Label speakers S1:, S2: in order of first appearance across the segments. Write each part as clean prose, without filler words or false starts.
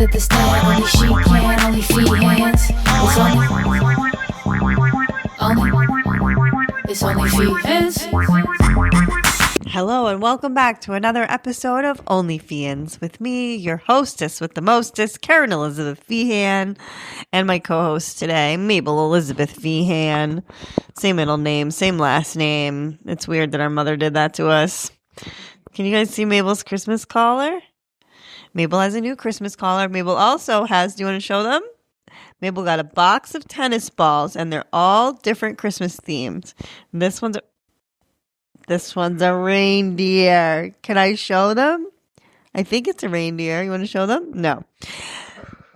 S1: to the stand, only she can, only OnlyFeehans. It's OnlyFeehans.
S2: Hello and welcome back to another episode of OnlyFeehans with me, your hostess with the mostest, Karen Elizabeth Feehan, and my co-host today, Mabel Elizabeth Feehan. Same middle name, same last name. It's weird that our mother did that to us. Can you guys see Mabel's Christmas collar? Mabel has a new Christmas collar. Mabel also has, do you want to show them? Mabel got a box of tennis balls, and they're all different Christmas themes. This one's a reindeer. Can I show them? I think it's a reindeer. You want to show them? No.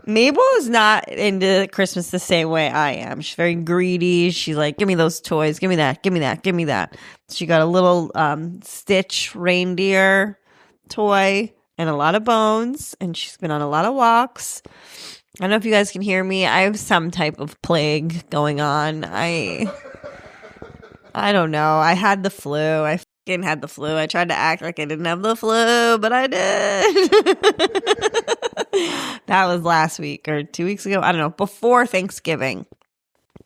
S2: Mabel is not into Christmas the same way I am. She's very greedy. She's like, give me those toys. Give me that. Give me that. Give me that. She got a little Stitch reindeer toy and a lot of bones. And she's been on a lot of walks. I don't know if you guys can hear me. I have some type of plague going on. I don't know. I had the flu. I fucking had the flu. I tried to act like I didn't have the flu, but I did. That was last week or 2 weeks ago. I don't know. Before Thanksgiving,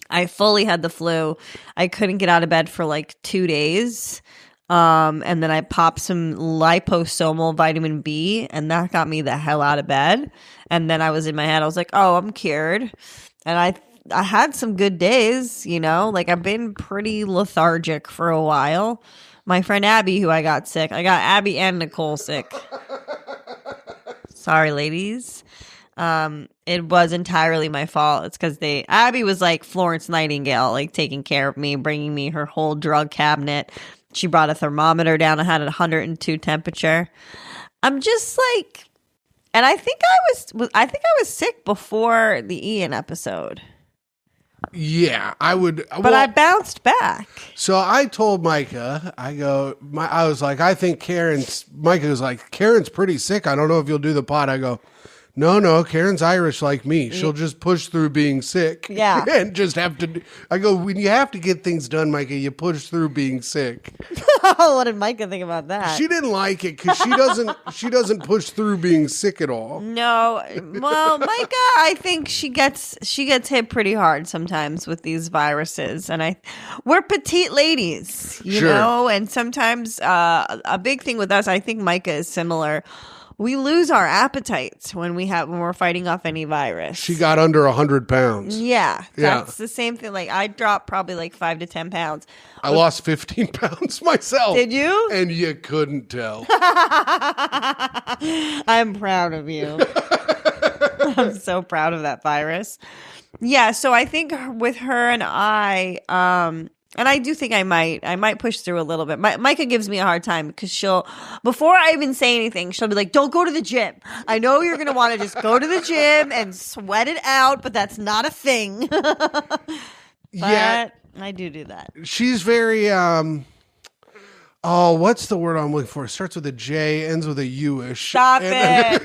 S2: I fully had the flu. I couldn't get out of bed for like 2 days. And then I popped some liposomal vitamin B, and that got me the hell out of bed. And then I was in my head. I was like, oh, I'm cured. And I had some good days, you know, like I've been pretty lethargic for a while. My friend Abby, who I got Abby and Nicole sick. Sorry, ladies. It was entirely my fault. It's because Abby was like Florence Nightingale, like taking care of me, bringing me her whole drug cabinet. She brought a thermometer down. I had a 102 temperature. I'm just like, and I think I was sick before the Ian episode.
S3: Yeah, I would.
S2: But I bounced back.
S3: So I told Micah, I was like, I think Micah was like, Karen's pretty sick. I don't know if you'll do the pod. I go, no, Karen's Irish like me. She'll just push through being sick.
S2: Yeah.
S3: And just have to. I go, when you have to get things done, Micah, you push through being sick.
S2: What did Micah think about that?
S3: She didn't like it because she doesn't push through being sick at all.
S2: No. Well, Micah, I think she gets hit pretty hard sometimes with these viruses. And we're petite ladies, you know, and sometimes a big thing with us, I think Micah is similar. We lose our appetites when we're fighting off any virus.
S3: She got under 100 pounds.
S2: Yeah, that's the same thing. Like I dropped probably like 5 to 10 pounds.
S3: I lost 15 pounds myself.
S2: Did you?
S3: And you couldn't tell.
S2: I'm proud of you. I'm so proud of that virus. Yeah, so I think with her and I, and I do think I might push through a little bit. Micah gives me a hard time because before I even say anything, she'll be like, don't go to the gym. I know you're going to want to just go to the gym and sweat it out, but that's not a thing.
S3: Yeah.
S2: I do that.
S3: She's very, what's the word I'm looking for? It starts with a J, ends with a U-ish.
S2: Stop it.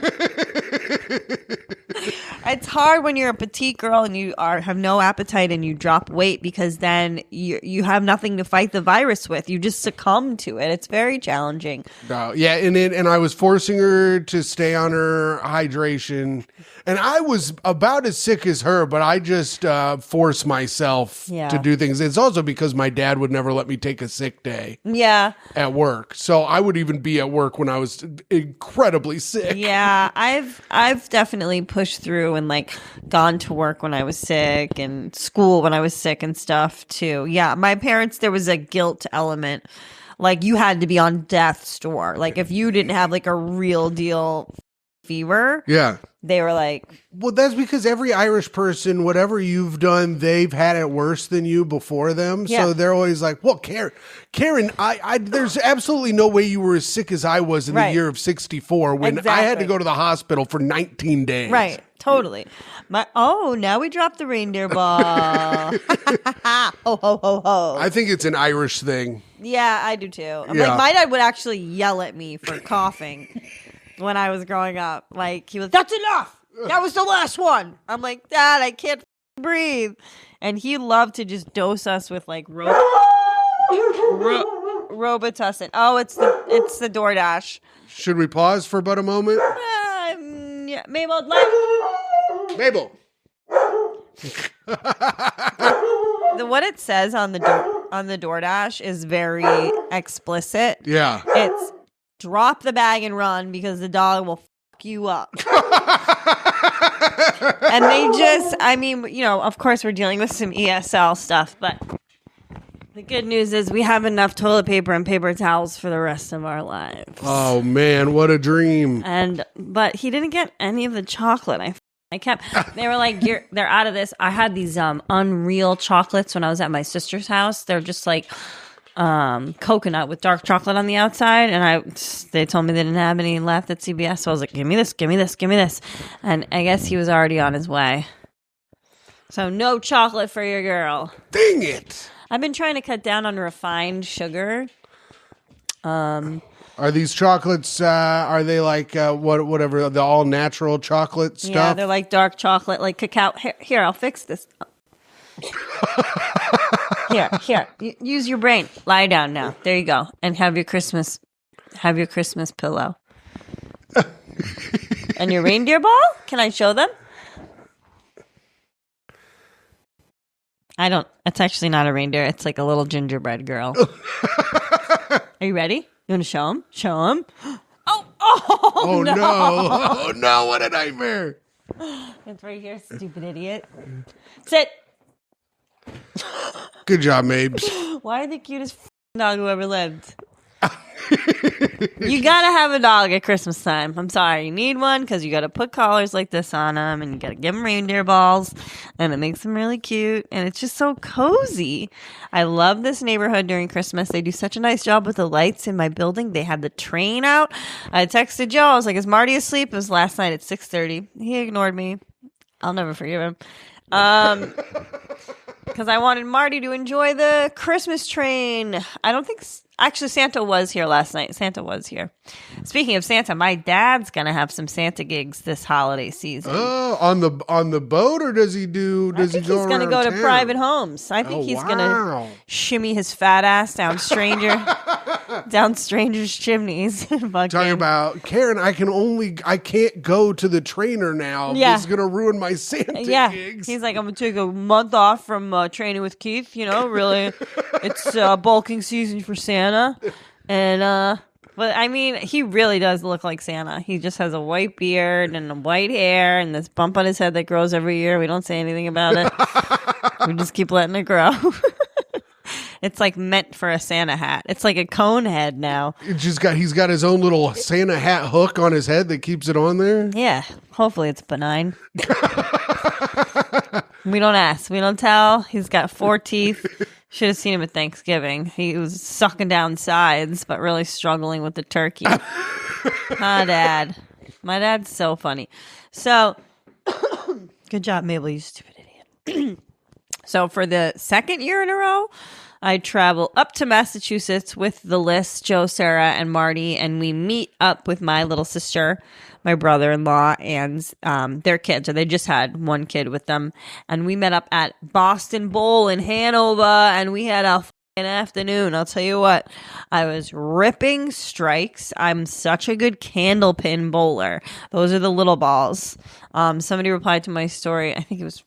S2: It's hard when you're a petite girl and you have no appetite and you drop weight because then you have nothing to fight the virus with. You just succumb to it. It's very challenging.
S3: Yeah, and I was forcing her to stay on her hydration. And I was about as sick as her, but I just forced myself to do things. It's also because my dad would never let me take a sick day at work. So I would even be at work when I was incredibly sick.
S2: Yeah, I've definitely pushed through and like gone to work when I was sick and school when I was sick and stuff too. Yeah, my parents, there was a guilt element. Like you had to be on death's door. Like if you didn't have like a real deal fever.
S3: Yeah.
S2: They were like,
S3: well, that's because every Irish person, whatever you've done, they've had it worse than you before them. Yeah. So they're always like, well, Karen, I there's absolutely no way you were as sick as I was in the year of 64 when I had to go to the hospital for 19 days.
S2: Right. Totally. Now we dropped the reindeer ball. Ho, ho, ho, ho.
S3: I think it's an Irish thing.
S2: Yeah, I do too. Like my dad would actually yell at me for coughing. When I was growing up, like he was, that's enough. That was the last one. I'm like, Dad, I can't breathe. And he loved to just dose us with like Robitussin. Oh, it's the DoorDash.
S3: Should we pause for about a moment?
S2: Yeah, Mabel, like
S3: Mabel.
S2: What it says on the DoorDash is very explicit.
S3: Yeah.
S2: It's drop the bag and run because the dog will fuck you up. And they just, I mean, you know, of course we're dealing with some ESL stuff, but the good news is we have enough toilet paper and paper towels for the rest of our lives.
S3: Oh man, what a dream.
S2: But he didn't get any of the chocolate. They were like, they're out of this. I had these Unreal chocolates when I was at my sister's house. They're just like coconut with dark chocolate on the outside. And they told me they didn't have any left at CBS. So I was like, give me this, give me this, give me this. And I guess he was already on his way. So no chocolate for your girl.
S3: Dang it.
S2: I've been trying to cut down on refined sugar.
S3: Are these chocolates, are they like whatever, the all natural chocolate stuff?
S2: Yeah, they're like dark chocolate, like cacao. Here, I'll fix this. Here. Use your brain. Lie down now. There you go. And have your Christmas pillow. And your reindeer ball? Can I show them? It's actually not a reindeer. It's like a little gingerbread girl. Are you ready? You want to show him? Show him. Oh
S3: no. Oh no, what a nightmare.
S2: It's right here, stupid idiot. Sit.
S3: Good job, Mabes.
S2: Why are the cutest dog who ever lived? You gotta have a dog at Christmas time. I'm sorry, you need one because you gotta put collars like this on them, and you gotta give them reindeer balls, and it makes them really cute, and it's just so cozy. I love this neighborhood during Christmas. They do such a nice job with the lights in my building. They have the train out. I texted Joe. I was like, "Is Marty asleep?" It was last night at 6:30. He ignored me. I'll never forgive him. Because I wanted Marty to enjoy the Christmas train. I don't think... Actually, Santa was here last night. Santa was here. Speaking of Santa, my dad's going to have some Santa gigs this holiday season.
S3: Oh, on the boat, or does he go
S2: he's going to go to private homes. I think he's going to shimmy his fat ass down strangers' chimneys.
S3: Talking about, Karen, I can't go to the trainer now.
S2: Yeah.
S3: This is going to ruin my Santa gigs.
S2: He's like, I'm going to take a month off from training with Keith. You know, really, it's bulking season for Santa. And but I mean, he really does look like Santa. He just has a white beard and a white hair and this bump on his head that grows every year. We don't say anything about it. We just keep letting it grow. It's like meant for a Santa hat. It's like a cone head now.
S3: He's got his own little Santa hat hook on his head that keeps it on there.
S2: Yeah, hopefully it's benign. We don't ask. We don't tell. He's got 4 teeth. Should have seen him at Thanksgiving. He was sucking down sides, but really struggling with the turkey. Dad. My dad's so funny. So, good job, Mabel, you stupid idiot. So, for the second year in a row, I travel up to Massachusetts with the list, Joe, Sarah, and Marty, and we meet up with my little sister, my brother-in-law, and their kids. Or they just had one kid with them. And we met up at Boston Bowl in Hanover, and we had a fucking afternoon. I'll tell you what, I was ripping strikes. I'm such a good candle pin bowler. Those are the little balls. Somebody replied to my story. I think it was...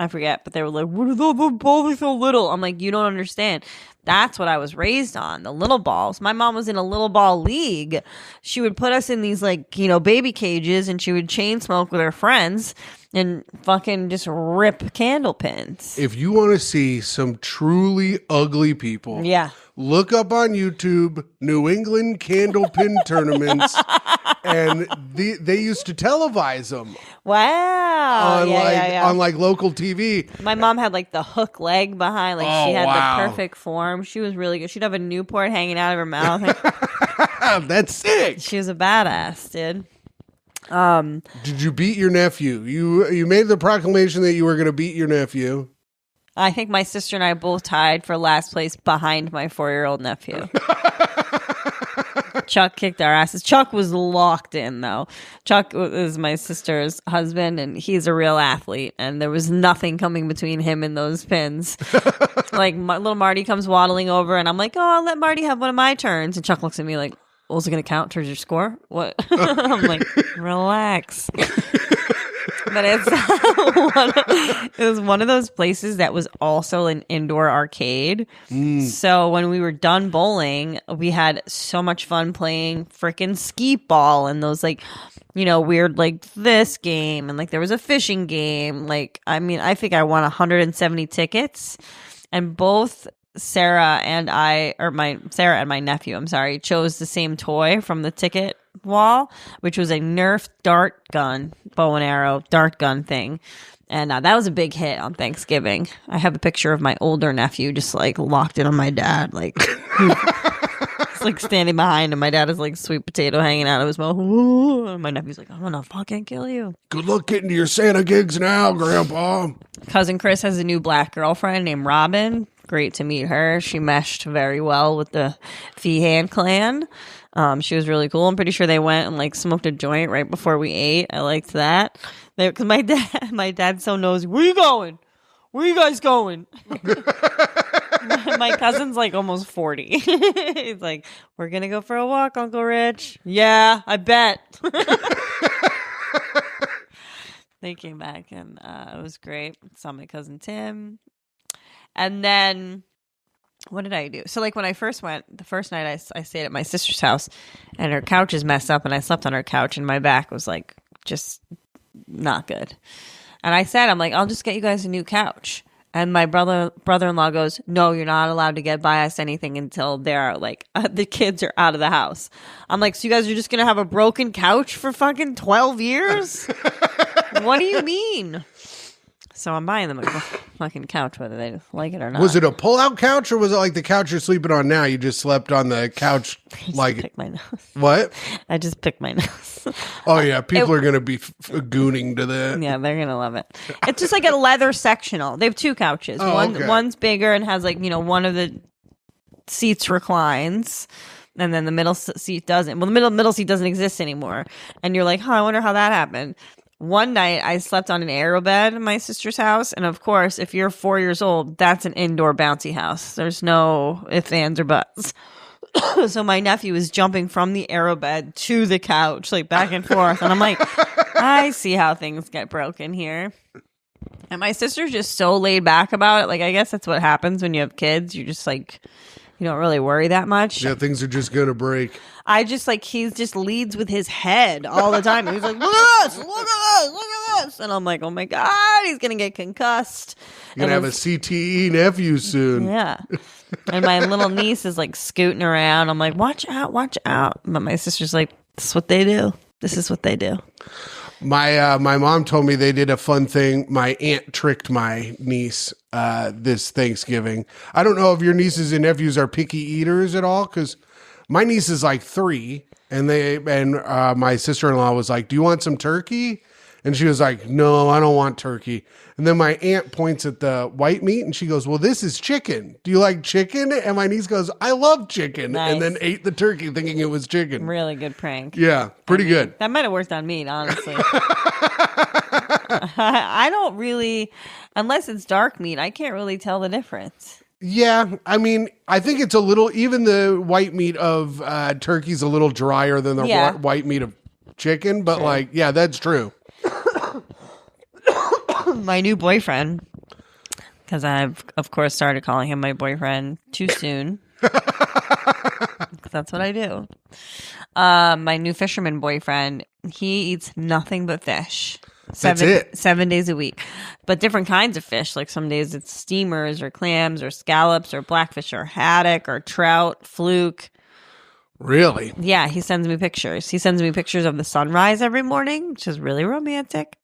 S2: I forget, but they were like, what are the balls so little? I'm like, you don't understand. That's what I was raised on, the little balls. My mom was in a little ball league. She would put us in these, like, you know, baby cages, and she would chain smoke with her friends and fucking just rip candle pins.
S3: If you want to see some truly ugly people, look up on YouTube New England candle pin tournaments, and they used to televise them.
S2: Wow.
S3: On like local TV.
S2: My mom had like the hook leg behind, like she had the perfect form. She was really good. She'd have a Newport hanging out of her mouth.
S3: That's sick.
S2: She was a badass, dude.
S3: Did you beat your nephew? You made the proclamation that you were going to beat your nephew.
S2: I think my sister and I both tied for last place behind my 4-year-old nephew. Chuck kicked our asses. Chuck was locked in, though. Chuck is my sister's husband, and he's a real athlete, and there was nothing coming between him and those pins. Like, little Marty comes waddling over, and I'm like, oh, I'll let Marty have one of my turns. And Chuck looks at me like, was it going to count towards your score? What? I'm like, relax. But it was one of those places that was also an indoor arcade. So when we were done bowling, we had so much fun playing freaking skeet ball and those like, weird like this game, and like there was a fishing game. Like, I mean, I think I won 170 tickets, and both Sarah and my nephew, I'm sorry, chose the same toy from the ticket wall, which was a Nerf dart gun, bow and arrow dart gun thing. And that was a big hit on Thanksgiving. I have a picture of my older nephew just like locked in on my dad, like he's like standing behind him. My dad is like sweet potato hanging out of his mouth. And my nephew's like, I'm gonna fucking kill you.
S3: Good luck getting to your Santa gigs now, Grandpa.
S2: Cousin Chris has a new black girlfriend named Robin. Great to meet her. She meshed very well with the Feehan clan. She was really cool. I'm pretty sure they went and like smoked a joint right before we ate. I liked that. Because my dad's so nosy. Where you going? Where you guys going? My cousin's like almost 40. He's like, we're gonna go for a walk, Uncle Rich. Yeah, I bet. They came back and it was great. Saw my cousin Tim. And then, what did I do? So, like, when I first went, the first night I stayed at my sister's house, and her couch is messed up, and I slept on her couch, and my back was, like, just not good. And I said, I'm like, I'll just get you guys a new couch. And my brother-in-law goes, no, you're not allowed to buy us anything until they're, like, the kids are out of the house. I'm like, so you guys are just going to have a broken couch for fucking 12 years? What do you mean? So I'm buying them a fucking couch, whether they like it or not.
S3: Was it a pull-out couch, or was it like the couch you're sleeping on now? You just slept on the couch, like
S2: pick my nose.
S3: What?
S2: I just picked my nose.
S3: Oh yeah, people are gonna be gooning to that.
S2: Yeah, they're gonna love it. It's just like a leather sectional. They have two couches.
S3: Okay.
S2: One's bigger and has like one of the seats reclines. And then the middle seat doesn't. Well, the middle seat doesn't exist anymore. And you're like, I wonder how that happened. One night, I slept on an aero bed in my sister's house. And of course, if you're 4 years old, that's an indoor bouncy house. There's no ifs, ands, or buts. So my nephew is jumping from the aero bed to the couch, like back and forth. And I'm like, I see how things get broken here. And my sister's just so laid back about it. Like, I guess that's what happens when you have kids. You just like, you don't really worry that much.
S3: Yeah, things are just going to break.
S2: I just like, he just leads with his head all the time. He's like, look at this, look at this, look at this. And I'm like, oh my God, he's going to get concussed.
S3: You're going to have a CTE nephew soon.
S2: Yeah. And my little niece is like scooting around. I'm like, watch out, watch out. But my sister's like, this is what they do. This is what they do.
S3: My mom told me they did a fun thing. My aunt tricked my niece this Thanksgiving. I don't know if your nieces and nephews are picky eaters at all, because my niece is like 3, and my sister-in-law was like, do you want some turkey? And she was like, no, I don't want turkey. And then my aunt points at the white meat, and she goes, well, this is chicken. Do you like chicken? And my niece goes, I love chicken.
S2: Nice.
S3: And then ate the turkey thinking it was chicken.
S2: Really good prank.
S3: Yeah, pretty good.
S2: That might have worked on me, honestly. I don't really, unless it's dark meat, I can't really tell the difference.
S3: Yeah, I mean, I think it's a little, even the white meat of turkey's a little drier than the white meat of chicken, but like, yeah, that's true.
S2: My new boyfriend, because I've, of course, started calling him my boyfriend too soon. That's what I do. My new fisherman boyfriend, he eats nothing but fish.
S3: That's it.
S2: 7 days a week. But different kinds of fish. Like some days it's steamers or clams or scallops or blackfish or haddock or trout, fluke.
S3: Really?
S2: Yeah, he sends me pictures. He sends me pictures of the sunrise every morning, which is really romantic.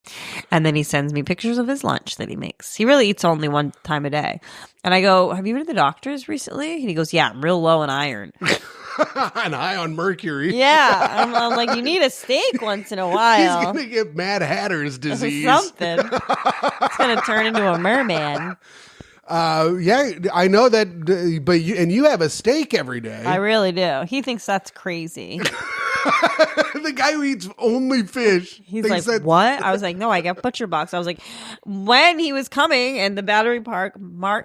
S2: And then he sends me pictures of his lunch that he makes. He really eats only one time a day. And I go, have you been to the doctors recently? And he goes, yeah, I'm real low in iron.
S3: And high on mercury.
S2: Yeah. I'm like, you need a steak once in a while.
S3: He's going to get Mad Hatter's disease.
S2: Something. It's going to turn into a merman.
S3: Yeah, I know that, but you have a steak every day.
S2: I really do. He thinks that's crazy.
S3: The guy who eats only fish.
S2: He's like, what? I was like, no, I got Butcher Box. I was like, when he was coming and the Battery Park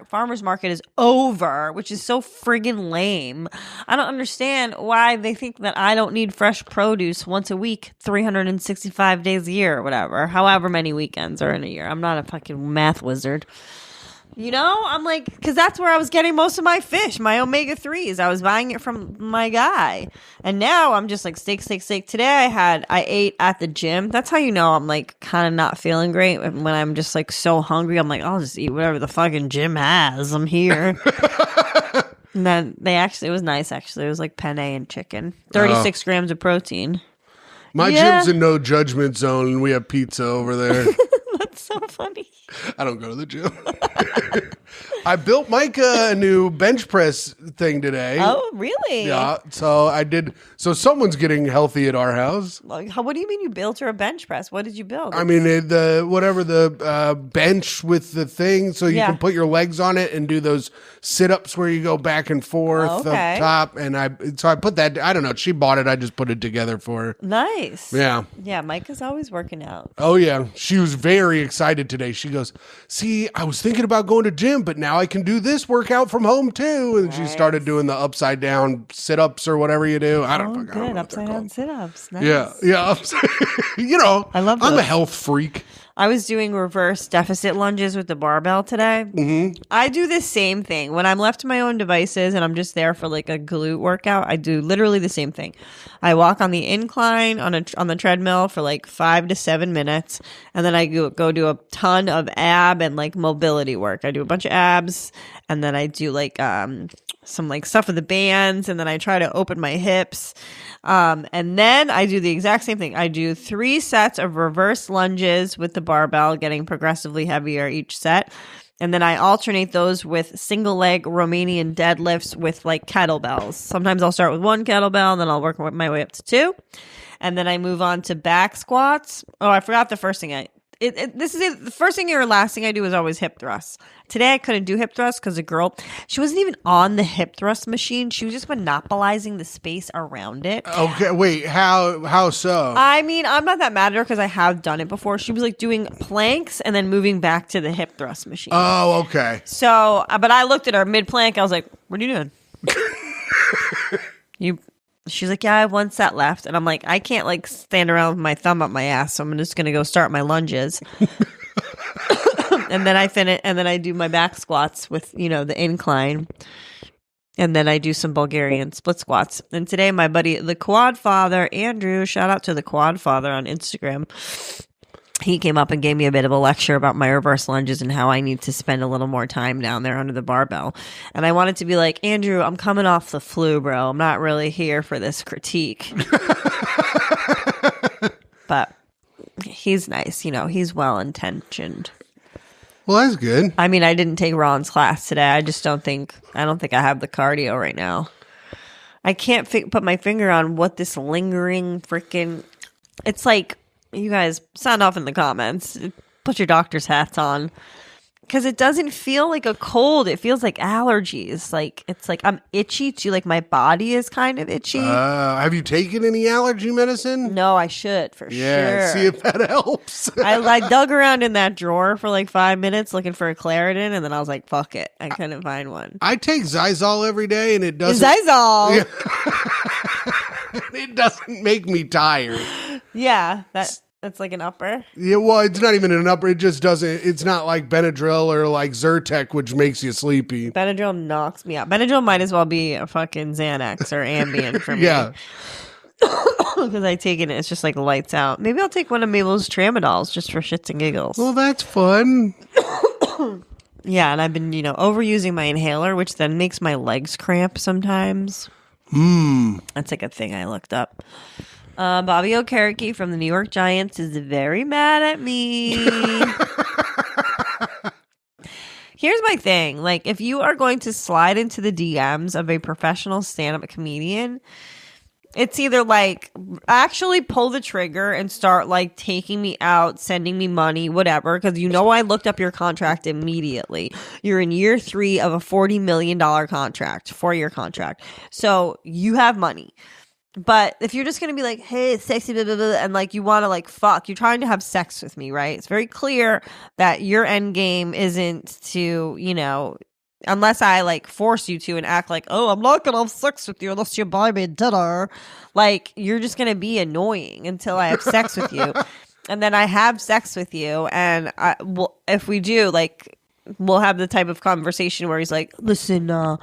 S2: Farmers Market is over, which is so friggin' lame. I don't understand why they think that I don't need fresh produce once a week, 365 days a year or whatever, however many weekends are in a year. I'm not a fucking math wizard. You know, I'm like, because that's where I was getting most of my fish, my omega-3s. I was buying it from my guy. And now I'm just like steak. Today I ate at the gym. That's how you know I'm like kind of not feeling great. When I'm just like so hungry, I'm like, I'll just eat whatever the fucking gym has. I'm here. And then it was nice actually. It was like penne and chicken. 36 grams of protein.
S3: My gym's in no judgment zone and we have pizza over there.
S2: That's so funny.
S3: I don't go to the gym. I built Micah a new bench press thing today.
S2: Oh, really?
S3: Yeah. So I did. So someone's getting healthy at our house.
S2: Like, what do you mean you built her a bench press? What did you build?
S3: I mean, the bench with the thing so you can put your legs on it and do those sit-ups where you go back and forth up top. And I put that, I don't know. She bought it. I just put it together for her.
S2: Nice.
S3: Yeah.
S2: Yeah. Micah's always working out.
S3: Oh, yeah. She was very excited today. She goes, see, I was thinking about going to gym, but now I can do this workout from home too. And she started doing the upside down sit-ups or whatever you do. I don't know.
S2: Good. Upside down sit-ups. Nice.
S3: Yeah. You know,
S2: I love
S3: I'm
S2: those.
S3: a health freak.
S2: I was doing reverse deficit lunges with the barbell today. Mm-hmm. I do the same thing. When I'm left to my own devices and I'm just there for like a glute workout, I do literally the same thing. I walk on the incline on the treadmill for like 5 to 7 minutes. And then I go do a ton of ab and like mobility work. I do a bunch of abs and then I do like some like stuff with the bands. And then I try to open my hips. And then I do the exact same thing. I do 3 sets of reverse lunges with the barbell, getting progressively heavier each set. And then I alternate those with single leg Romanian deadlifts with like kettlebells. Sometimes I'll start with 1 kettlebell and then I'll work my way up to 2. And then I move on to back squats. Oh, I forgot the first thing the first thing or last thing I do is always hip thrusts. Today I couldn't do hip thrusts because a girl, she wasn't even on the hip thrust machine. She was just monopolizing the space around it.
S3: Okay, wait, how so?
S2: I mean, I'm not that mad at her because I have done it before. She was like doing planks and then moving back to the hip thrust machine.
S3: Oh, okay.
S2: So, but I looked at her mid plank. I was like, "What are you doing?" She's like, yeah, I have 1 set left. And I'm like, I can't like stand around with my thumb up my ass. So I'm just going to go start my lunges. And then I finish, and then I do my back squats with, the incline. And then I do some Bulgarian split squats. And today my buddy, the Quad Father, Andrew, shout out to the Quad Father on Instagram. He came up and gave me a bit of a lecture about my reverse lunges and how I need to spend a little more time down there under the barbell. And I wanted to be like, Andrew, I'm coming off the flu, bro. I'm not really here for this critique. But he's nice. He's well-intentioned.
S3: Well, that's good.
S2: I mean, I didn't take Ron's class today. I don't think I have the cardio right now. I can't put my finger on what this lingering freaking, it's like, you guys sound off in the comments. Put your doctor's hats on. Because it doesn't feel like a cold. It feels like allergies. Like it's like I'm itchy too. Like my body is kind of itchy.
S3: Have you taken any allergy medicine?
S2: No, I should for sure.
S3: See if that helps.
S2: I dug around in that drawer for like 5 minutes looking for a Claritin, and then I was like, fuck it. I couldn't find one.
S3: I take Zysol every day, and it doesn't.
S2: Zysol?
S3: Yeah. It doesn't make me tired.
S2: Yeah, that's like an upper.
S3: Yeah, well, it's not even an upper. It just doesn't. It's not like Benadryl or like Zyrtec, which makes you sleepy.
S2: Benadryl knocks me out. Benadryl might as well be a fucking Xanax or Ambien for me.
S3: Yeah.
S2: Because I take it, it's just like lights out. Maybe I'll take one of Mabel's Tramadols just for shits and giggles.
S3: Well, that's fun.
S2: Yeah, and I've been, overusing my inhaler, which then makes my legs cramp sometimes. That's like a thing I looked up. Bobby Okereke from the New York Giants is very mad at me. Here's my thing. Like, if you are going to slide into the DMs of a professional stand-up comedian, it's either like actually pull the trigger and start like taking me out, sending me money, whatever. Because I looked up your contract immediately. You're in year 3 of a $40 million contract, 4-year contract. So you have money. But if you're just going to be like, hey, it's sexy, blah, blah, blah, and like you want to like fuck, you're trying to have sex with me, right? It's very clear that your end game isn't to, unless I like force you to and act like, oh, I'm not going to have sex with you unless you buy me dinner. Like, you're just going to be annoying until I have sex with you. And then I have sex with you. And if we do, like, we'll have the type of conversation where he's like, listen, I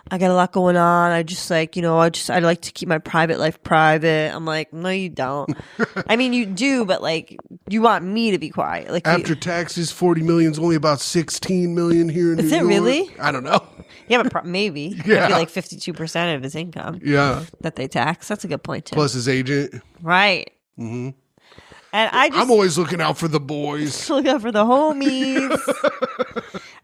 S2: got a lot going on. I just like, I like to keep my private life private. I'm like, no, you don't. I mean, you do, but like, you want me to be quiet. Like
S3: after taxes, 40 million is only about 16 million here in New York. Is it really? I don't know.
S2: Yeah, but maybe. Yeah. It'd be like 52% of his income.
S3: Yeah.
S2: That they tax. That's a good point, too.
S3: Plus his agent.
S2: Right.
S3: Mm-hmm.
S2: And I'm
S3: always looking out for the boys.
S2: Looking out for the homies.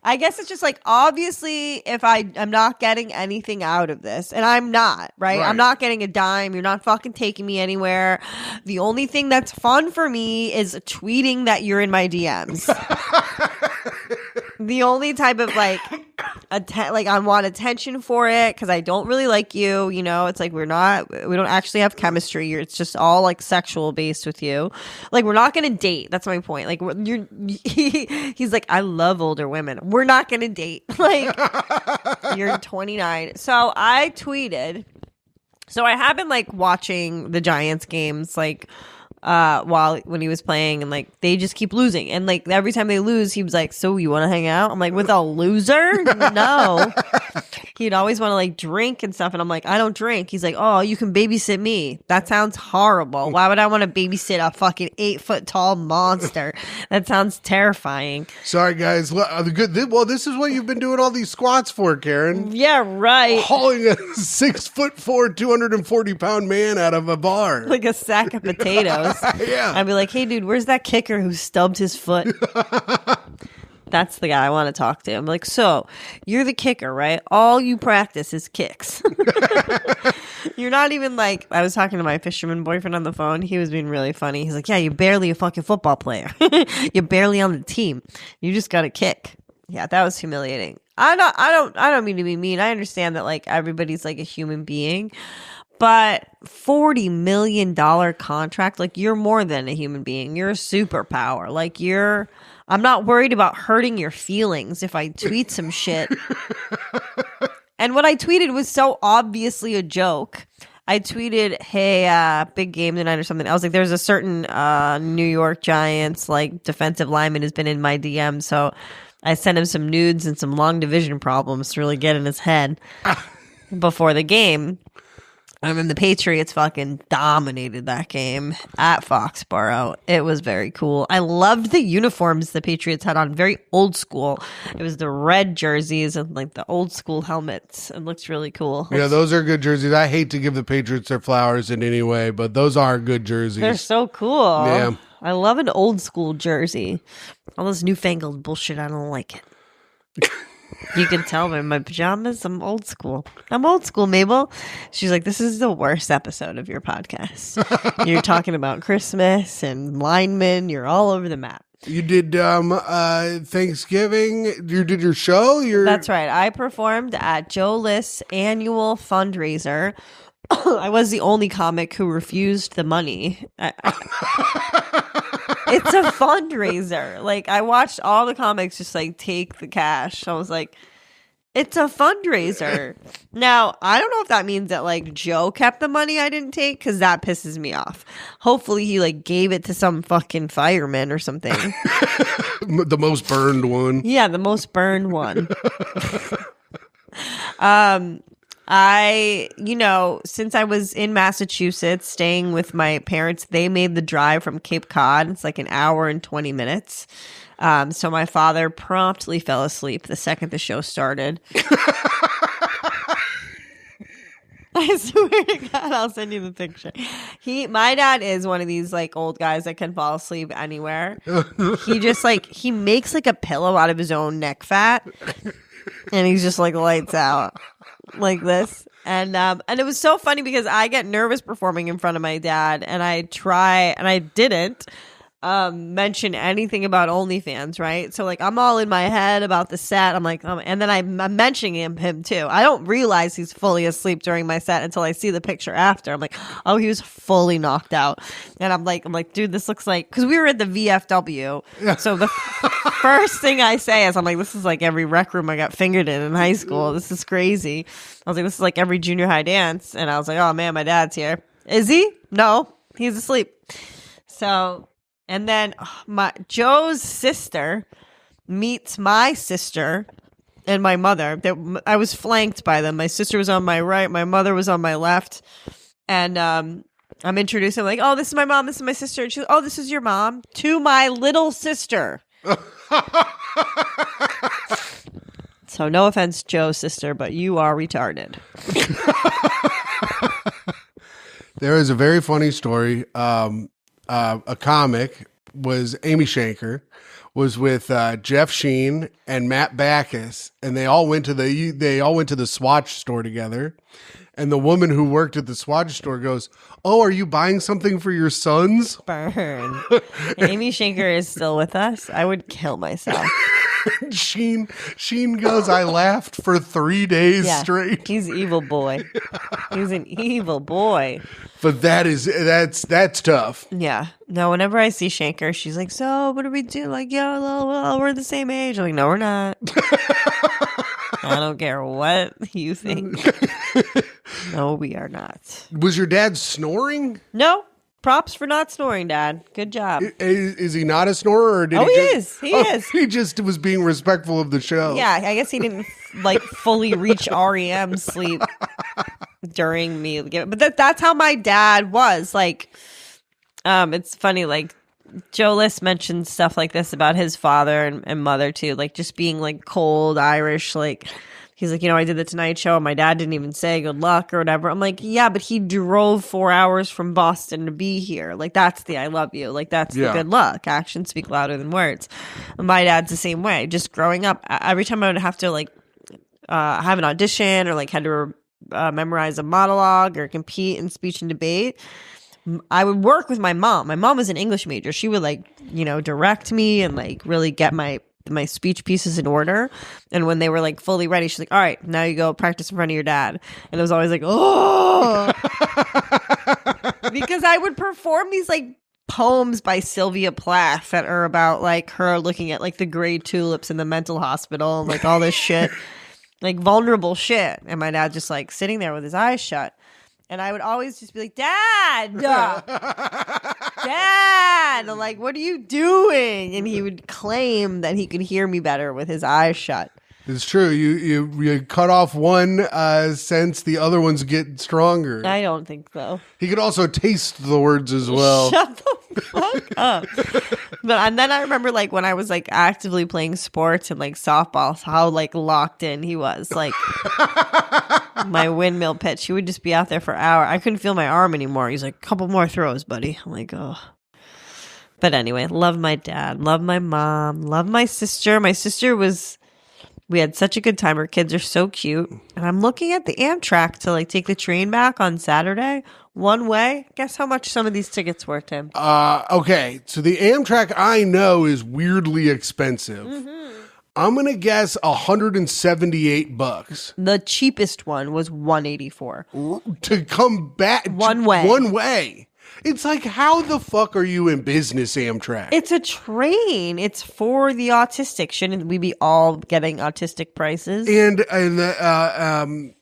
S2: I guess it's just like, obviously, if I'm not getting anything out of this, and I'm not, right? I'm not getting a dime. You're not fucking taking me anywhere. The only thing that's fun for me is tweeting that you're in my DMs. The only type of like I want attention for it because I don't really like you. It's like we don't actually have chemistry. It's just all like sexual based with you. Like we're not gonna date. That's my point. Like he's like, I love older women. We're not gonna date. Like you're 29. So I tweeted. So I have been like watching the Giants games like when he was playing, and like they just keep losing, and like every time they lose he was like, so you want to hang out? I'm like, with a loser? No. He'd always want to like drink and stuff, and I'm like, I don't drink. He's like, oh, you can babysit me. That sounds horrible. Why would I want to babysit a fucking 8-foot tall monster? That sounds terrifying.
S3: Sorry guys. Well, this is what you've been doing all these squats for, Karen.
S2: Yeah, right.
S3: Hauling a 6'4", 240-pound man out of a bar
S2: like a sack of potatoes.
S3: Yeah.
S2: I'd be like, hey, dude, where's that kicker who stubbed his foot? That's the guy I want to talk to. I'm like, so you're the kicker, right? All you practice is kicks. You're not even like, I was talking to my fisherman boyfriend on the phone. He was being really funny. He's like, yeah, you're barely a fucking football player. You're barely on the team. You just got to kick. Yeah, that was humiliating. I don't mean to be mean. I understand that like everybody's like a human being. But $40 million contract, like you're more than a human being. You're a superpower. Like I'm not worried about hurting your feelings if I tweet some shit. And what I tweeted was so obviously a joke. I tweeted, hey, big game tonight or something. I was like, there's a certain New York Giants like defensive lineman has been in my DM. So I sent him some nudes and some long division problems to really get in his head before the game. And then the Patriots fucking dominated that game at Foxborough. It was very cool. I loved the uniforms the Patriots had on. Very old school. It was the red jerseys and like the old school helmets. It looks really cool.
S3: Yeah, those are good jerseys. I hate to give the Patriots their flowers in any way, but those are good jerseys.
S2: They're so cool.
S3: Yeah.
S2: I love an old school jersey. All this newfangled bullshit, I don't like it. You can tell by my pajamas, I'm old school. I'm old school, Mabel. She's like, this is the worst episode of your podcast. You're talking about Christmas and linemen. You're all over the map.
S3: You did Thanksgiving. You did your show?
S2: That's right. I performed at Joe List's annual fundraiser. I was the only comic who refused the money. It's a fundraiser. Like, I watched all the comics just like take the cash. I was like, it's a fundraiser. Now, I don't know if that means that like Joe kept the money I didn't take, because that pisses me off. Hopefully he like gave it to some fucking fireman or something.
S3: The most burned one.
S2: Yeah, the most burned one. Since I was in Massachusetts staying with my parents, they made the drive from Cape Cod. It's like an hour and 20 minutes. So my father promptly fell asleep the second the show started. I swear to God, I'll send you the picture. My dad is one of these like old guys that can fall asleep anywhere. He just like, he makes like a pillow out of his own neck fat. And he's just like lights out like this. And it was so funny because I get nervous performing in front of my dad, and I try and I didn't. mention anything about OnlyFans, right? So like I'm all in my head about the set. I'm like, and then I'm mentioning him too. I don't realize he's fully asleep during my set until I see the picture after. I'm like, oh, he was fully knocked out. And I'm like, dude, this looks like, because we were at the VFW. So the first thing I say is, I'm like, this is like every rec room I got fingered in high school. This is crazy. I was like, this is like every junior high dance. And I was like, oh man, my dad's here. Is he? No, he's asleep. So. And then Joe's sister meets my sister and my mother. I was flanked by them. My sister was on my right. My mother was on my left. And I'm introducing, like, oh, this is my mom. This is my sister. And she's, oh, this is your mom. To my little sister. So no offense, Joe's sister, but you are retarded.
S3: There is a very funny story. A comic was Amy Shanker was with Jeff Sheen and Matt Backus, and they all went to the Swatch store together. And the woman who worked at the Swatch store goes, "Oh, are you buying something for your sons?"
S2: Burn. Amy Shanker is still with us. I would kill myself.
S3: Sheen goes, "I laughed for 3 days straight."
S2: He's an evil boy. He's an evil boy.
S3: But that's tough.
S2: Yeah. No, whenever I see Shanker, she's like, so what do we do? Like, well, we're the same age. I'm like, no, we're not. I don't care what you think. No, we are not.
S3: Was your dad snoring?
S2: No. Props for not snoring, Dad. Good job.
S3: Is he not a snorer? Or did
S2: he is. He is.
S3: He just was being respectful of the show.
S2: Yeah, I guess he didn't like fully reach REM sleep during me. But that's how my dad was. Like, it's funny, like, Joe List mentioned stuff like this about his father and mother, too. Like, just being, like, cold Irish, like... He's like, I did the Tonight Show. And my dad didn't even say good luck or whatever. I'm like, yeah, but he drove 4 hours from Boston to be here. Like, that's the I love you. Like, that's the good luck. Actions speak louder than words. And my dad's the same way. Just growing up, every time I would have to, like, have an audition or, like, had to memorize a monologue or compete in speech and debate, I would work with my mom. My mom was an English major. She would, like, direct me and, like, really get my speech pieces in order. And when they were like fully ready, she's like, all right, now you go practice in front of your dad. And it was always like, oh, because I would perform these like poems by Sylvia Plath that are about like her looking at like the gray tulips in the mental hospital and like all this shit, like vulnerable shit. And my dad just like sitting there with his eyes shut. And I would always just be like, Dad, Dad, I'm like, what are you doing? And he would claim that he could hear me better with his eyes shut.
S3: It's true. You cut off one sense, the other ones get stronger.
S2: I don't think so.
S3: He could also taste the words as well.
S2: Shut the fuck up. And then I remember like when I was like actively playing sports and like softball, how like locked in he was. Like my windmill pitch, he would just be out there for hours. I couldn't feel my arm anymore. He's like, a couple more throws, buddy. I'm like, oh. But anyway, love my dad, love my mom, love my sister. My sister we had such a good time. Her kids are so cute. And I'm looking at the Amtrak to like take the train back on Saturday. One way. Guess how much some of these tickets were, Tim?
S3: Okay. So the Amtrak I know is weirdly expensive. Mm-hmm. I'm going to guess $178.
S2: The cheapest one was $184.
S3: To come back.
S2: One way.
S3: One way. It's like, how the fuck are you in business, Amtrak?
S2: It's a train. It's for the autistic. Shouldn't we be all getting autistic prices?
S3: And the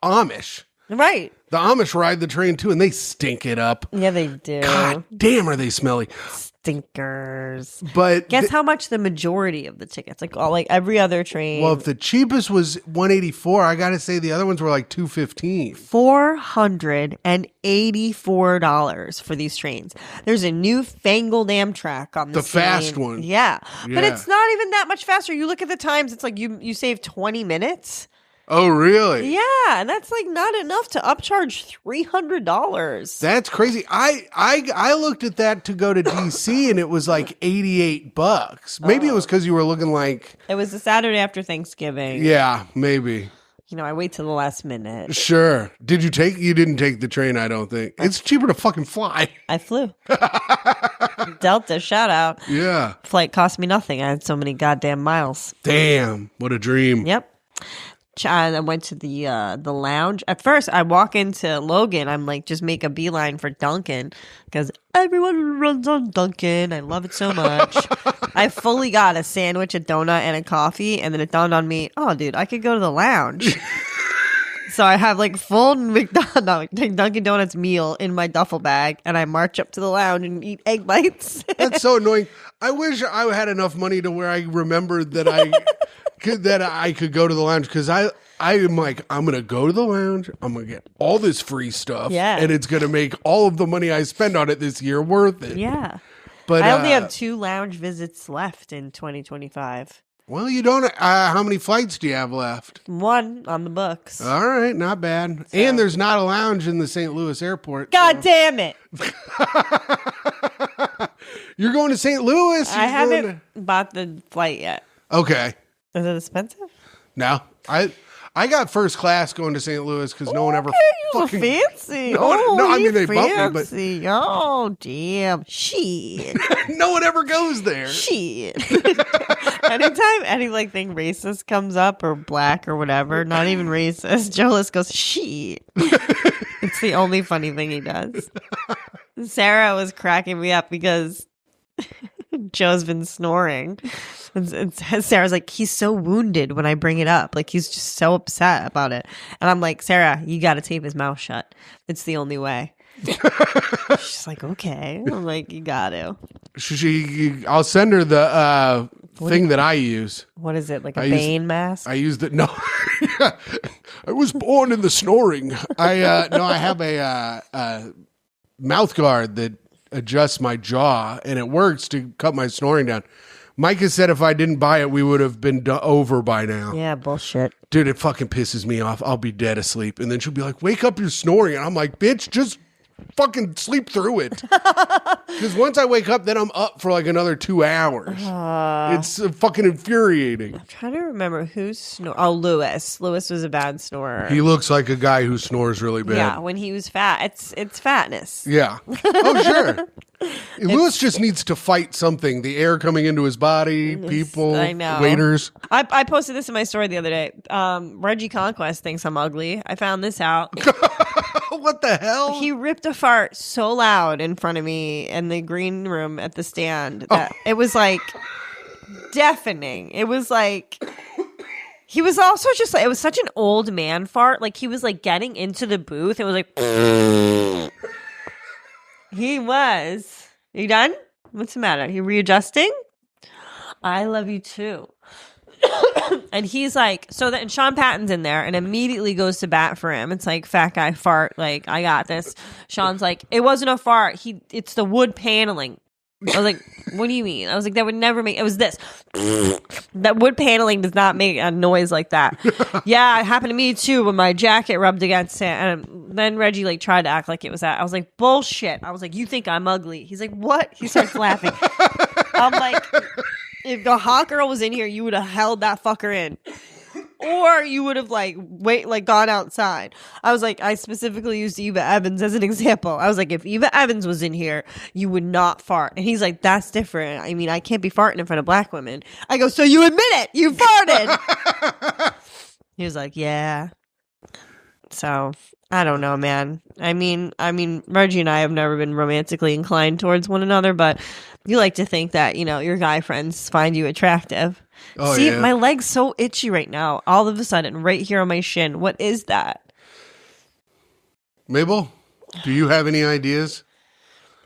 S3: Amish.
S2: Right.
S3: The Amish ride the train too, and they stink it up.
S2: Yeah, they do.
S3: God damn, are they smelly?
S2: Stinkers.
S3: But
S2: guess how much the majority of the tickets, like every other train.
S3: Well, if the cheapest was $184, I gotta say the other ones were like $215.
S2: $484 for these trains. There's a new fangled Amtrak on the
S3: fast one.
S2: Yeah, but it's not even that much faster. You look at the times; it's like you save 20 minutes.
S3: Oh, really?
S2: Yeah, and that's like not enough to upcharge $300.
S3: That's crazy. I looked at that to go to DC and it was like $88. Maybe it was because you were looking like
S2: it was the Saturday after Thanksgiving.
S3: Yeah, maybe.
S2: I wait till the last minute.
S3: Sure. You didn't take the train, I don't think. It's cheaper to fucking fly.
S2: I flew. Delta, shout out.
S3: Yeah.
S2: Flight cost me nothing. I had so many goddamn miles.
S3: Damn, what a dream.
S2: Yep. And I went to the lounge. At first, I walk into Logan. I'm like, just make a beeline for Dunkin' because everyone runs on Dunkin'. I love it so much. I fully got a sandwich, a donut, and a coffee, and then it dawned on me, oh, dude, I could go to the lounge. So I have like full Dunkin' Donuts meal in my duffel bag, and I march up to the lounge and eat egg bites.
S3: That's so annoying. I wish I had enough money to where I remembered that I could go to the lounge because I'm like, I'm going to go to the lounge. I'm going to get all this free stuff.
S2: Yeah.
S3: And it's going to make all of the money I spend on it this year worth it.
S2: Yeah.
S3: But
S2: I only have 2 lounge visits left in 2025.
S3: Well, you don't. How many flights do you have left?
S2: 1 on the books.
S3: All right. Not bad. So. And there's not a lounge in the St. Louis airport.
S2: God damn it.
S3: You're going to St. Louis?
S2: I haven't bought the flight yet.
S3: Okay.
S2: Is it expensive?
S3: No. I got first class going to St. Louis because no one ever fucking
S2: fancy.
S3: No, I mean they bumped
S2: me, but oh damn, shit.
S3: No one ever goes there.
S2: Shit. Anytime any like thing racist comes up or black or whatever, not even racist, Joe List goes shit. It's the only funny thing he does. Sarah was cracking me up because Joe's been snoring. And Sarah's like, he's so wounded when I bring it up. Like, he's just so upset about it. And I'm like, Sarah, you got to tape his mouth shut. It's the only way. She's like, okay. I'm like, you got to.
S3: I'll send her the thing that I use.
S2: What is it? Like a Bane mask?
S3: I used it. No. I was born in the snoring. I have a mouth guard that adjusts my jaw, and it works to cut my snoring down. Micah said if I didn't buy it, we would have been over by now.
S2: Yeah, bullshit.
S3: Dude, it fucking pisses me off. I'll be dead asleep. And then she'll be like, wake up, you're snoring. And I'm like, bitch, just fucking sleep through it. Because once I wake up, then I'm up for like another 2 hours. It's fucking infuriating.
S2: I'm trying to remember who's snoring. Oh, Lewis. Lewis was a bad snorer.
S3: He looks like a guy who snores really bad.
S2: Yeah, when he was fat. It's fatness.
S3: Yeah. Oh, sure. Lewis just needs to fight something. The air coming into his body, people,
S2: I know.
S3: waiters.
S2: I posted this in my story the other day. Reggie Conquest thinks I'm ugly. I found this out.
S3: What the hell?
S2: He ripped a fart so loud in front of me in the green room at the stand that it was like deafening. It was like he was also just like, it was such an old man fart. Like he was like getting into the booth. It was like he was. Are you done? What's the matter? You readjusting? I love you too. And he's like, and Sean Patton's in there and immediately goes to bat for him. It's like, fat guy fart. Like, I got this. Sean's like, it wasn't a fart. It's the wood paneling. I was like, what do you mean? I was like, that would never make, it was this. That wood paneling does not make a noise like that. Yeah, it happened to me too when my jacket rubbed against it. And then Reggie like tried to act like it was that. I was like, bullshit. I was like, you think I'm ugly? He's like, what? He starts laughing. I'm like, if the hot girl was in here, you would have held that fucker in. Or you would have gone outside. I was like, I specifically used Eva Evans as an example. I was like, if Eva Evans was in here, you would not fart. And he's like, that's different. I mean, I can't be farting in front of black women. I go, so you admit it? You farted. He was like, yeah. So I don't know, man. I mean, Reggie and I have never been romantically inclined towards one another, but you like to think that, your guy friends find you attractive.
S3: Oh,
S2: see,
S3: yeah.
S2: my leg's so itchy right now. All of a sudden, right here on my shin. What is that?
S3: Mabel, do you have any ideas?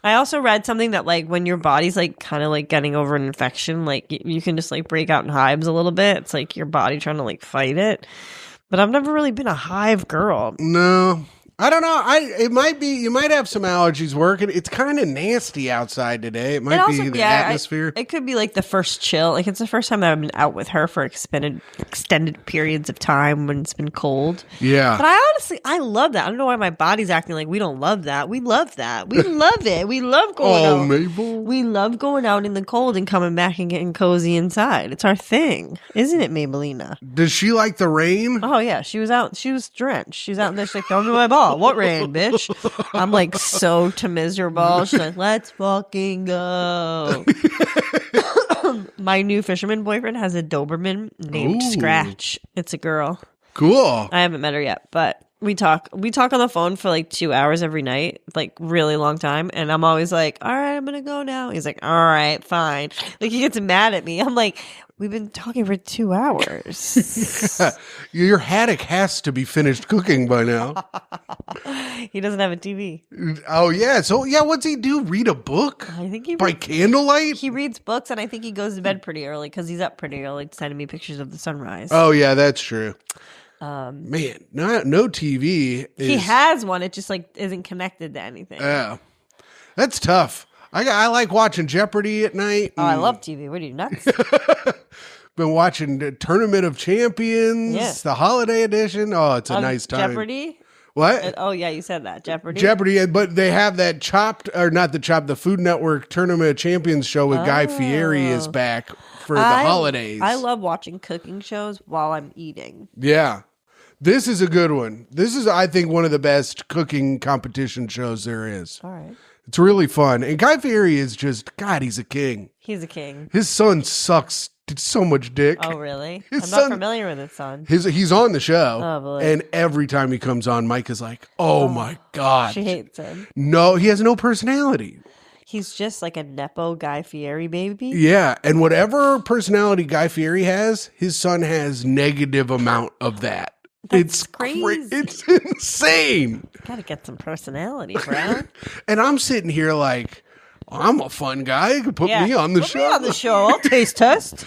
S2: I also read something that when your body's kind of getting over an infection, you can just break out in hives a little bit. It's like your body trying to fight it. But I've never really been a hive girl.
S3: No. I don't know. It might be, you might have some allergies working. It's kind of nasty outside today. It might be the atmosphere.
S2: It could be the first chill. It's the first time that I've been out with her for extended periods of time when it's been cold.
S3: Yeah.
S2: But I love that. I don't know why my body's acting like we don't love that. We love that. We love it. We love going out.
S3: Oh, Mabel.
S2: We love going out in the cold and coming back and getting cozy inside. It's our thing. Isn't it, Mabelina?
S3: Does she like the rain?
S2: Oh, yeah. She was out. She was drenched. She was out there. She's like, throw me my ball. Oh, what rain, bitch? I'm like so miserable. She's like, let's fucking go. My new fisherman boyfriend has a Doberman named Scratch. It's a girl.
S3: Cool.
S2: I haven't met her yet, but we talk on the phone for like 2 hours every night, like really long time. And I'm always like, all right, I'm going to go now. He's like, all right, fine. Like he gets mad at me. I'm like, we've been talking for 2 hours.
S3: Your haddock has to be finished cooking by now.
S2: He doesn't have a TV.
S3: Oh, yeah. So, yeah, what's he do? Read a book?
S2: I think he
S3: by candlelight?
S2: He reads books, and I think he goes to bed pretty early because he's up pretty early sending me pictures of the sunrise.
S3: Oh, yeah, that's true. Man, no TV.
S2: He has one. It just like isn't connected to anything.
S3: Yeah, that's tough. I like watching Jeopardy at night.
S2: Oh, I love TV. What are you, nuts?
S3: Been watching the Tournament of Champions, the holiday edition. Oh, it's a nice time.
S2: Jeopardy?
S3: What?
S2: Oh, yeah, you said that. Jeopardy?
S3: Jeopardy, but they have that the Food Network Tournament of Champions show with Guy Fieri is back for the holidays.
S2: I love watching cooking shows while I'm eating.
S3: Yeah. This is a good one. This is, I think, one of the best cooking competition shows there is.
S2: All right.
S3: It's really fun. And Guy Fieri is just, God, he's a king.
S2: He's a king.
S3: His son sucks so much dick.
S2: Oh, really? I'm not familiar with his son.
S3: He's on the show.
S2: Oh, boy.
S3: And every time he comes on, Mike is like, oh my God.
S2: She hates him.
S3: No, he has no personality.
S2: He's just like a Nepo Guy Fieri baby.
S3: Yeah. And whatever personality Guy Fieri has, his son has negative amount of that.
S2: It's crazy.
S3: It's insane.
S2: Gotta get some personality, bro.
S3: And I'm sitting here like, I'm a fun guy. You can put me on the show.
S2: Put me on the show. I'll taste test.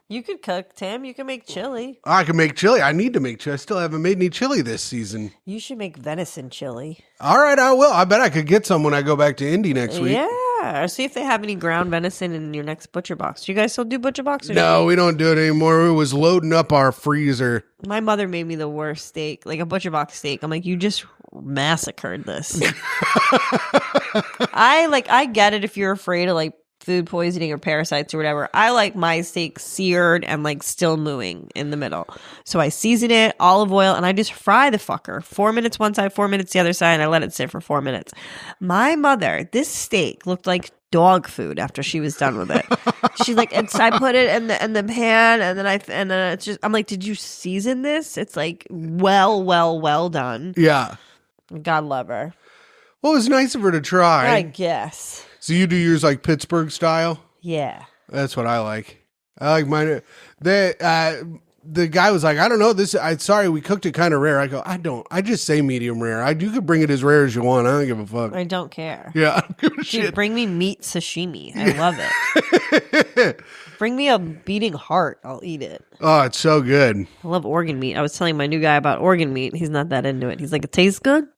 S2: You could cook, Tim. You can make chili.
S3: I can make chili. I need to make chili. I still haven't made any chili this season.
S2: You should make venison chili.
S3: All right, I will. I bet I could get some when I go back to Indy next week.
S2: Yeah. Or see if they have any ground venison in your next butcher box. Do you guys still do butcher box?
S3: No, we don't do it anymore. It was loading up our freezer.
S2: My mother made me the worst steak, like a butcher box steak. I'm like, you just massacred this. I get it if you're afraid of like food poisoning or parasites or whatever. I like my steak seared and like still mooing in the middle. So I season it, olive oil, and I just fry the fucker. 4 minutes one side, 4 minutes the other side, and I let it sit for 4 minutes. My mother, this steak looked like dog food after she was done with it. She's like, I put it in the pan, and then it's just, I'm like, did you season this? It's like well done.
S3: Yeah.
S2: God love her.
S3: Well, it was nice of her to try.
S2: I guess.
S3: So you do yours like Pittsburgh style?
S2: Yeah.
S3: That's what I like. I like mine. The guy was like, I don't know this. Sorry, we cooked it kind of rare. I go, I just say medium rare. You could bring it as rare as you want. I don't give a fuck.
S2: I don't care.
S3: Yeah, I don't give a
S2: Dude,
S3: shit.
S2: bring me meat sashimi. I love it. Bring me a beating heart. I'll eat it.
S3: Oh, it's so good.
S2: I love organ meat. I was telling my new guy about organ meat. He's not that into it. He's like, it tastes good.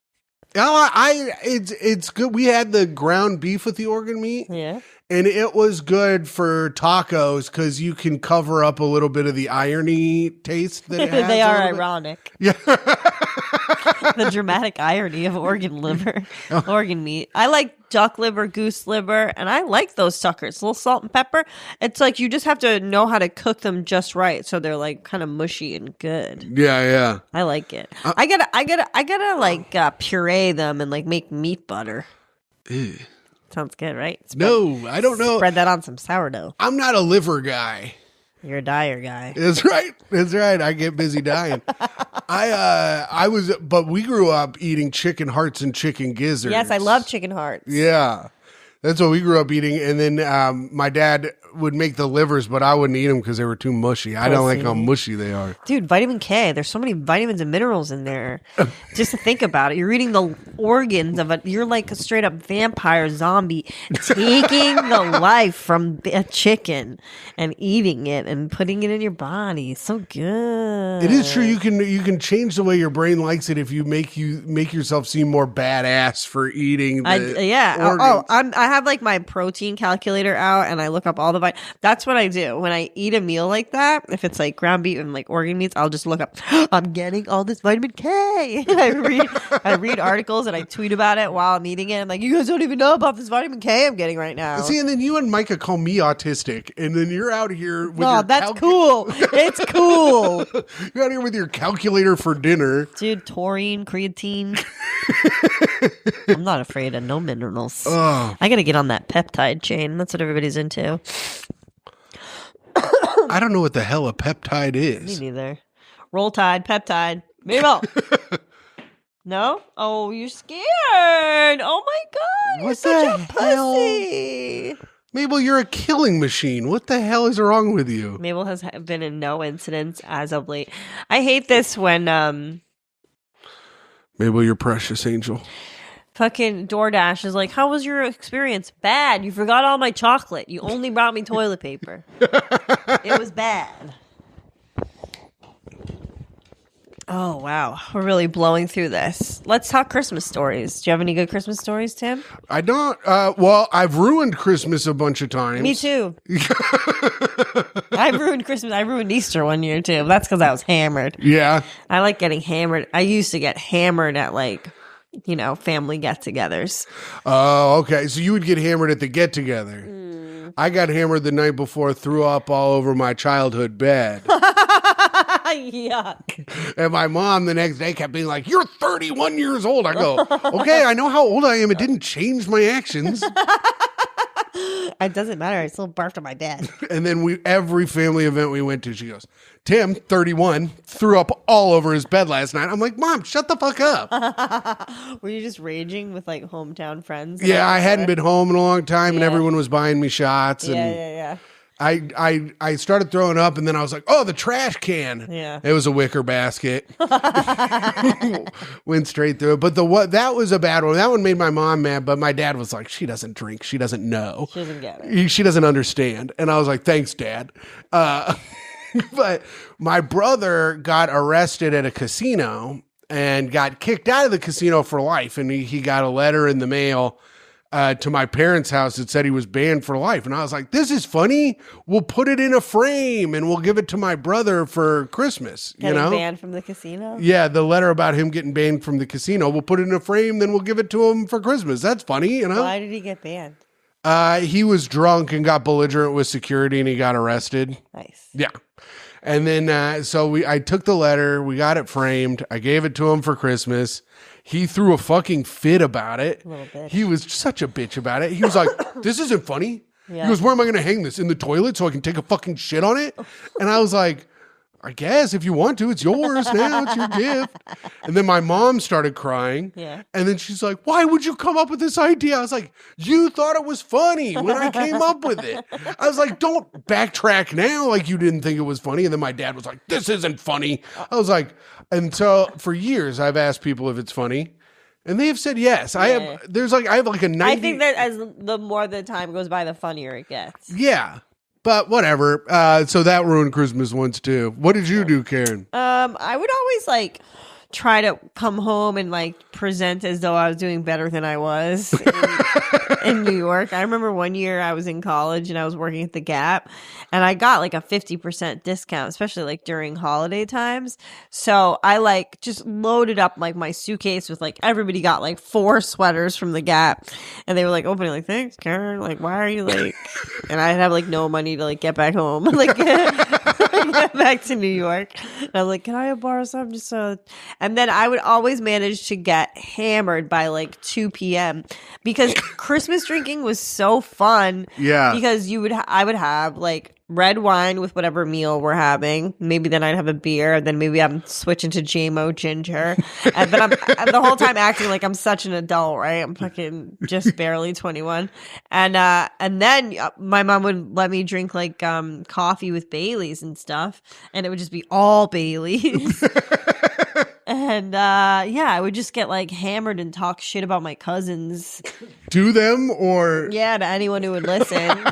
S3: It's good. We had the ground beef with the organ meat.
S2: Yeah.
S3: And it was good for tacos because you can cover up a little bit of the irony taste that it has.
S2: They are ironic.
S3: Yeah.
S2: The dramatic irony of organ liver, organ meat. I like duck liver, goose liver, and I like those suckers. A little salt and pepper. It's like you just have to know how to cook them just right, so they're like kind of mushy and good.
S3: Yeah.
S2: I like it. I gotta like puree them and like make meat butter.
S3: Ew.
S2: Sounds good, right?
S3: No, I don't know.
S2: Spread that on some sourdough.
S3: I'm not a liver guy.
S2: You're a dyer guy.
S3: That's right. I get busy dying. But we grew up eating chicken hearts and chicken gizzards.
S2: Yes, I love chicken hearts.
S3: Yeah. That's what we grew up eating. And then my dad would make the livers, but I wouldn't eat them because they were too mushy. I don't like how mushy they are.
S2: Dude, vitamin K. There's so many vitamins and minerals in there. Just to think about it. You're eating the organs of it. You're like a straight up vampire zombie taking the life from a chicken and eating it and putting it in your body. It's so good.
S3: It is true. You can change the way your brain likes it if you make yourself seem more badass for eating the organs.
S2: I have like my protein calculator out and I look up all the That's what I do when I eat a meal like that. If it's like ground beef and like organ meats, I'll just look up, I'm getting all this vitamin K. I read articles and I tweet about it while I'm eating it. I'm like, you guys don't even know about this vitamin K I'm getting right now.
S3: See, and then you and Micah call me autistic, and then you're out here with
S2: no,
S3: your
S2: that's cool. It's cool.
S3: You're out here with your calculator for dinner.
S2: Dude, taurine, creatine. I'm not afraid of no minerals. I gotta get on that peptide chain. That's what everybody's into.
S3: I don't know what the hell a peptide is.
S2: Me neither. Roll Tide, peptide. Mabel. No? Oh, you're scared. Oh my God. You're such a pussy.
S3: Mabel, you're a killing machine. What the hell is wrong with you?
S2: Mabel has been in no incidents as of late. I hate this when
S3: Mabel, you're precious angel.
S2: Fucking DoorDash is like, how was your experience? Bad. You forgot all my chocolate. You only brought me toilet paper. It was bad. Oh, wow. We're really blowing through this. Let's talk Christmas stories. Do you have any good Christmas stories, Tim?
S3: I don't. Well, I've ruined Christmas a bunch of times.
S2: Me too. I've ruined Christmas. I ruined Easter one year, too. That's because I was hammered.
S3: Yeah.
S2: I like getting hammered. I used to get hammered at family get-togethers.
S3: Oh, okay. So you would get hammered at the get-together. I got hammered the night before, threw up all over my childhood bed.
S2: Yuck.
S3: And my mom the next day kept being like, you're 31 years old. I go, okay, I know how old I am. It didn't change my actions.
S2: It doesn't matter. I still barfed on my bed.
S3: And then every family event we went to, she goes, Tim, 31, threw up all over his bed last night. I'm like, Mom, shut the fuck up.
S2: Were you just raging with like hometown friends?
S3: Yeah, I hadn't been home in a long time and everyone was buying me shots. And
S2: Yeah.
S3: I started throwing up and then I was like, oh, the trash can.
S2: Yeah.
S3: It was a wicker basket. Went straight through it. But that was a bad one. That one made my mom mad, but my dad was like, she doesn't drink. She doesn't know.
S2: She doesn't get it.
S3: She doesn't understand. And I was like, thanks, Dad. But my brother got arrested at a casino and got kicked out of the casino for life. And he got a letter in the mail to my parents' house that said he was banned for life. And I was like, this is funny. We'll put it in a frame and we'll give it to my brother for Christmas.
S2: Getting banned from the casino?
S3: Yeah, the letter about him getting banned from the casino. We'll put it in a frame, then we'll give it to him for Christmas. That's funny,
S2: Why did he get banned?
S3: He was drunk and got belligerent with security and he got arrested.
S2: Nice.
S3: Yeah. And then, I took the letter, we got it framed, I gave it to him for Christmas. He threw a fucking fit about it.
S2: Little bitch.
S3: He was such a bitch about it. He was like, this isn't funny.
S2: Yeah.
S3: He goes, where am I going to hang this? In the toilet so I can take a fucking shit on it? And I was like, I guess if you want to, it's yours now. It's your gift. And then my mom started crying.
S2: Yeah.
S3: And then she's like, why would you come up with this idea? I was like, you thought it was funny when I came up with it. I was like, don't backtrack now like you didn't think it was funny. And then my dad was like, this isn't funny. I was like, and so for years I've asked people if it's funny. And they have said yes. I have like a 90.
S2: I think that as the more the time goes by, the funnier it gets.
S3: Yeah. But whatever. So that ruined Christmas once too. What did you do, Karen?
S2: I would always try to come home and present as though I was doing better than I was in New York. I remember one year I was in college and I was working at the Gap and I got a 50% discount, especially during holiday times. So I just loaded up my suitcase with everybody got 4 sweaters from the Gap and they were opening thanks Karen, why are you late? And I'd have no money to get back home, get back to New York. And I'm like, can I borrow something? And then I would always manage to get hammered by 2 p.m. because Christmas drinking was so fun.
S3: Yeah.
S2: Because I would have red wine with whatever meal we're having. Maybe then I'd have a beer. Then maybe I'm switching to JMO ginger. But I'm the whole time acting like I'm such an adult, right? I'm fucking just barely 21. And then my mom would let me drink coffee with Baileys and stuff. And it would just be all Baileys. And I would just get hammered and talk shit about my cousins.
S3: To them or?
S2: Yeah, to anyone who would listen.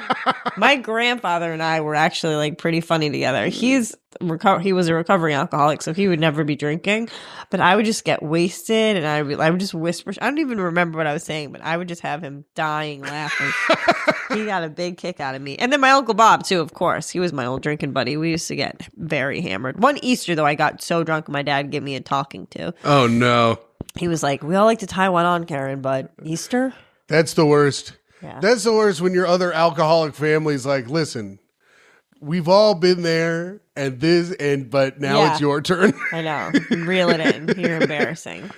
S2: My grandfather and I were actually pretty funny together. He was a recovering alcoholic, so he would never be drinking. But I would just get wasted and I would just whisper. I don't even remember what I was saying, but I would just have him dying laughing. He got a big kick out of me. And then my Uncle Bob, too, of course. He was my old drinking buddy. We used to get very hammered. One Easter, though, I got so drunk my dad gave me a talking to.
S3: Oh, no.
S2: He was like, we all like to tie one on, Karen, but Easter?
S3: That's the worst.
S2: Yeah.
S3: That's the worst when your other alcoholic family's like, listen, we've all been there but now it's your turn.
S2: I know. Reel it in. You're embarrassing.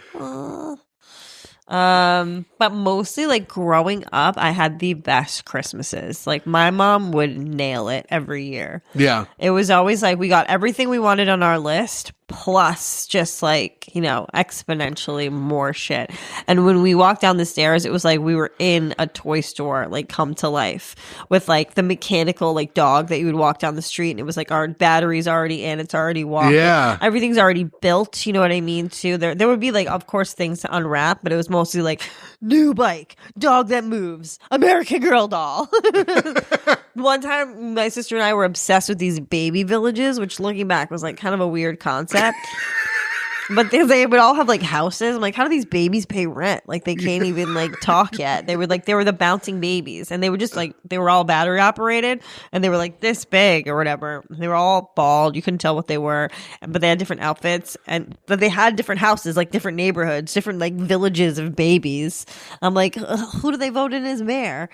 S2: But mostly like growing up, I had the best Christmases. Like my mom would nail it every year.
S3: Yeah.
S2: It was always like we got everything we wanted on our list, plus just like, exponentially more shit. And when we walked down the stairs, it was like we were in a toy store, like come to life, with like the mechanical like dog that you would walk down the street and it was like our battery's already in, it's already walking.
S3: Yeah.
S2: Everything's already built, you know what I mean, too. There would be like, of course, things to unwrap, but it was mostly like new bike, dog that moves, American Girl doll. One time, my sister and I were obsessed with these baby villages, which looking back was like kind of a weird concept. But they would all have like houses. I'm like, how do these babies pay rent? Like they can't even like talk yet. They were the bouncing babies, and they were just like they were all battery operated, and they were like this big or whatever. They were all bald. You couldn't tell what they were, but they had different outfits, but they had different houses, like different neighborhoods, different like villages of babies. I'm like, who do they vote in as mayor?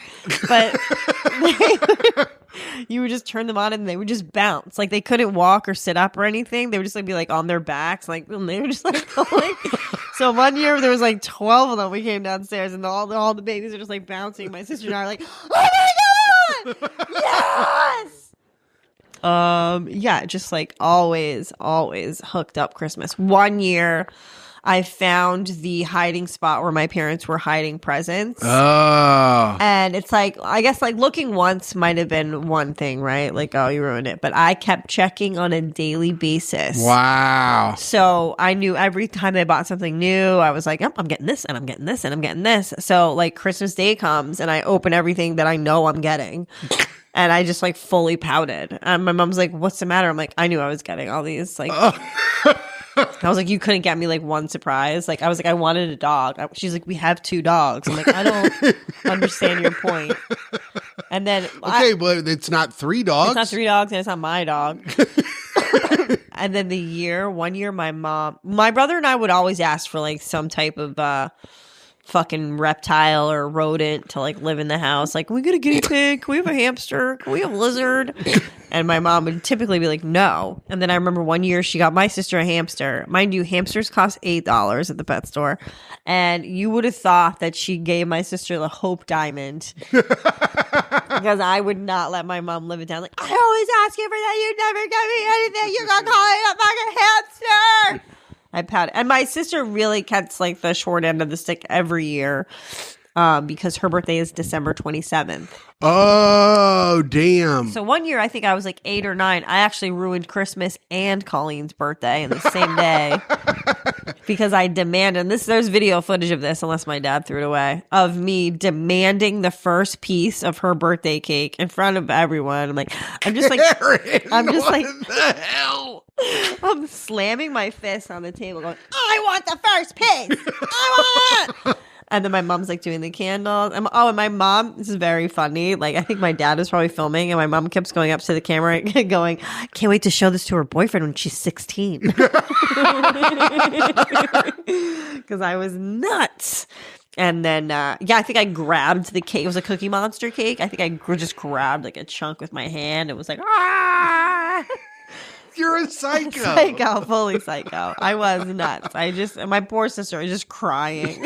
S2: But you would just turn them on and they would just bounce. Like they couldn't walk or sit up or anything. They would just like be like on their backs, like and they were just like going. So one year there was like 12 of them. We came downstairs and all the babies are just like bouncing. My sister and I are like, oh my god, yes. Yeah, just like always hooked up Christmas. One year I found the hiding spot where my parents were hiding presents.
S3: Oh.
S2: And it's like, I guess like looking once might have been one thing, right? Like, oh, you ruined it. But I kept checking on a daily basis.
S3: Wow.
S2: So I knew every time they bought something new, I was like, yep, I'm getting this and I'm getting this and I'm getting this. So like Christmas Day comes and I open everything that I know I'm getting. And I just like fully pouted. And my mom's like, what's the matter? I'm like, I knew I was getting all these. Like, I was like, you couldn't get me like one surprise. Like, I was like, I wanted a dog. She's like, we have 2 dogs. I'm like, I don't understand your point. And then,
S3: but it's not 3 dogs.
S2: It's not 3 dogs, and it's not my dog. And then one year, my brother and I would always ask for like some type of fucking reptile or rodent to like live in the house. Like, can we get a guinea pig? Can we have a hamster? Can we have a lizard? And my mom would typically be like, no. And then I remember one year she got my sister a hamster. Mind you, hamsters cost $8 at the pet store. And you would have thought that she gave my sister the Hope Diamond. Because I would not let my mom live it down. Like, I always ask you for that. You never give me anything. You're going to call it a fucking hamster. I pouted. And my sister really gets like the short end of the stick every year because her birthday is December 27th.
S3: Oh, damn.
S2: So one year, I think I was like 8 or 9. I actually ruined Christmas and Colleen's birthday in the same day because I demanded, and there's video footage of this, unless my dad threw it away, of me demanding the first piece of her birthday cake in front of everyone. I'm just like,
S3: what the hell?
S2: I'm slamming my fist on the table going, I want the first piece. I want. And then my mom's like doing the candles. And my mom, this is very funny. Like, I think my dad was probably filming, and my mom keeps going up to the camera and going, can't wait to show this to her boyfriend when she's 16. Because I was nuts. And then, I think I grabbed the cake. It was a Cookie Monster cake. I think I just grabbed like a chunk with my hand. It was like, ah!
S3: You're a psycho.
S2: Fully psycho. I was nuts. My poor sister was just crying.